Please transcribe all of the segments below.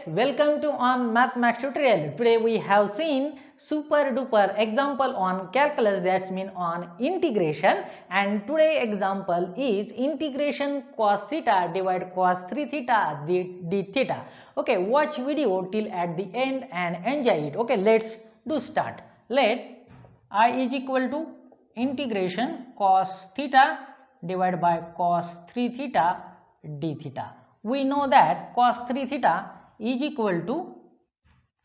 welcome to on Mathmax tutorial. Today we have seen super-duper example on calculus, that's mean on integration, and today example is integration cos theta divide cos 3 theta d theta. Okay, watch video till at the end and enjoy it. Okay, let's do start. Let I is equal to integration cos theta divided by cos 3 theta d theta. We know that cos 3 theta is equal to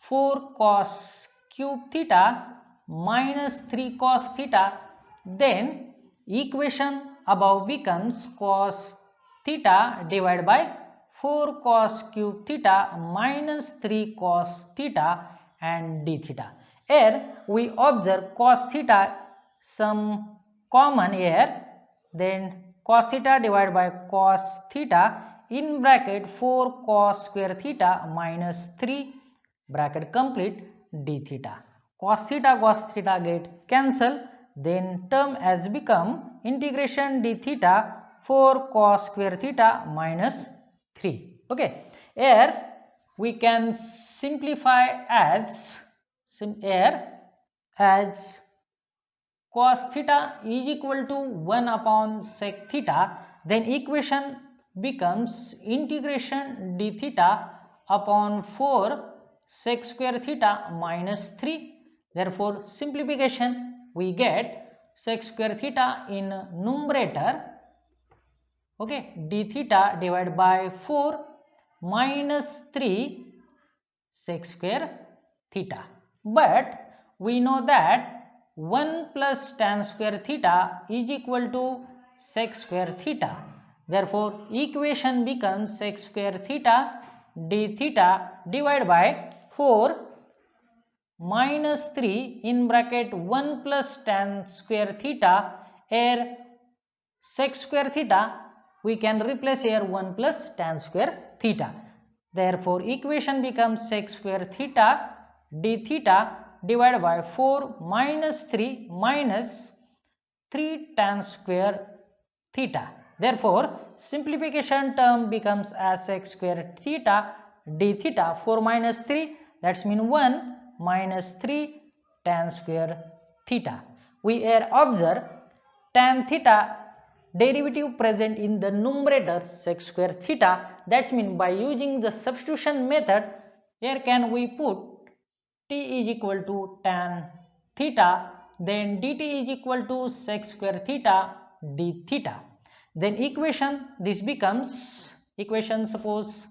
4 cos cube theta minus 3 cos theta. Then equation above becomes cos theta divided by 4 cos cube theta minus 3 cos theta and d theta. Here we observe cos theta some common here, then cos theta divided by cos theta in bracket 4 cos square theta minus 3 bracket complete d theta. Cos theta get cancel, then term has become integration d theta 4 cos square theta minus 3. Okay, here we can simplify as cos theta is equal to 1 upon sec theta, then equation becomes integration d theta upon 4 sec square theta minus 3. Therefore simplification we get sec square theta in numerator, okay, d theta divided by 4 minus 3 sec square theta. But we know that 1 plus tan square theta is equal to sec square theta. Therefore equation becomes sec square theta d theta divided by 4 minus 3 in bracket 1 plus tan square theta. Here sec square theta we can replace here 1 plus tan square theta. Therefore equation becomes sec square theta d theta divided by 4 minus 3 minus 3 tan square theta. Therefore simplification term becomes as sec square theta d theta 4 minus 3, that's mean 1 minus 3 tan square theta. We here observe tan theta derivative present in the numerator sec square theta, that's mean by using the substitution method here can we put t is equal to tan theta, then dt is equal to sec square theta d theta. Then equation this becomes equation, suppose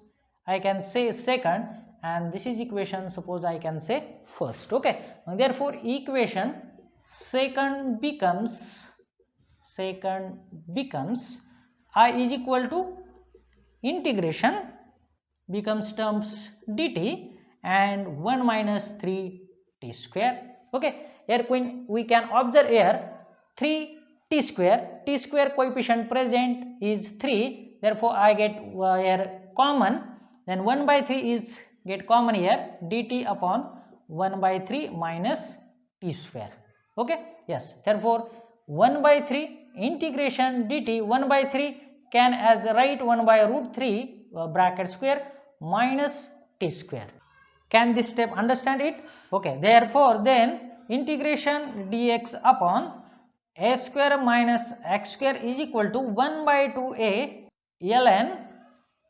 I can say second, and this is equation suppose I can say first. Okay, therefore equation second becomes I is equal to integration becomes terms dt and 1 minus 3 t square. Okay, here we can observe here 3 t square coefficient present is 3, therefore I get here common, then 1 by 3 is get common here, dt upon 1 by 3 minus t square. Okay, yes, therefore 1 by 3 integration dt 1 by 3 can as write 1 by root 3 bracket square minus t square. Can this step understand it? Okay, therefore then integration dx upon a square minus x square is equal to 1 by 2a ln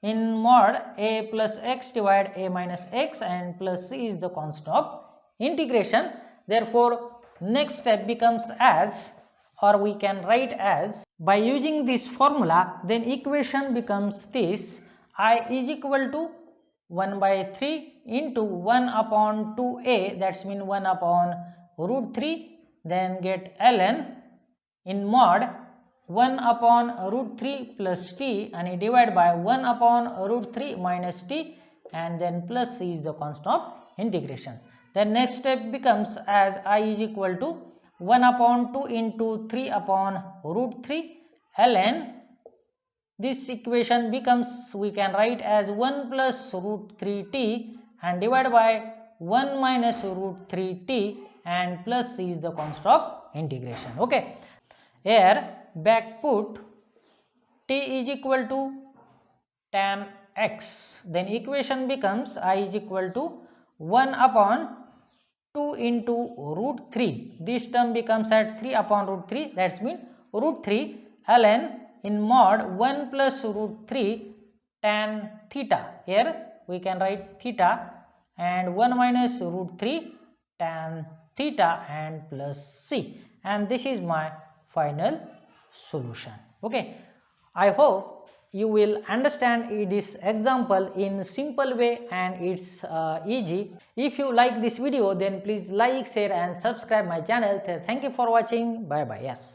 in mod a plus x divide a minus x, and plus c is the constant of integration. Therefore next step becomes as, or we can write as, by using this formula then equation becomes this, I is equal to 1 by 3 into 1 upon 2a, that's mean 1 upon root 3, then get ln in mod 1 upon root 3 plus t and divide by 1 upon root 3 minus t, and then plus c is the constant of integration. Then next step becomes as I is equal to 1 upon 2 into 3 upon root 3 ln, this equation becomes we can write as 1 plus root 3t and divide by 1 minus root 3t, and plus c is the constant of integration. Okay, here back put t is equal to tan x, then equation becomes I is equal to 1 upon 2 into root 3. This term becomes at 3 upon root 3, that's mean root 3 ln in mod 1 plus root 3 tan theta. Here we can write theta and 1 minus root 3 tan theta and plus c, and this is my final solution. Okay, I hope you will understand this example in simple way and it's easy. If you like this video, then please like, share and subscribe my channel. Thank you for watching. Bye bye. Yes.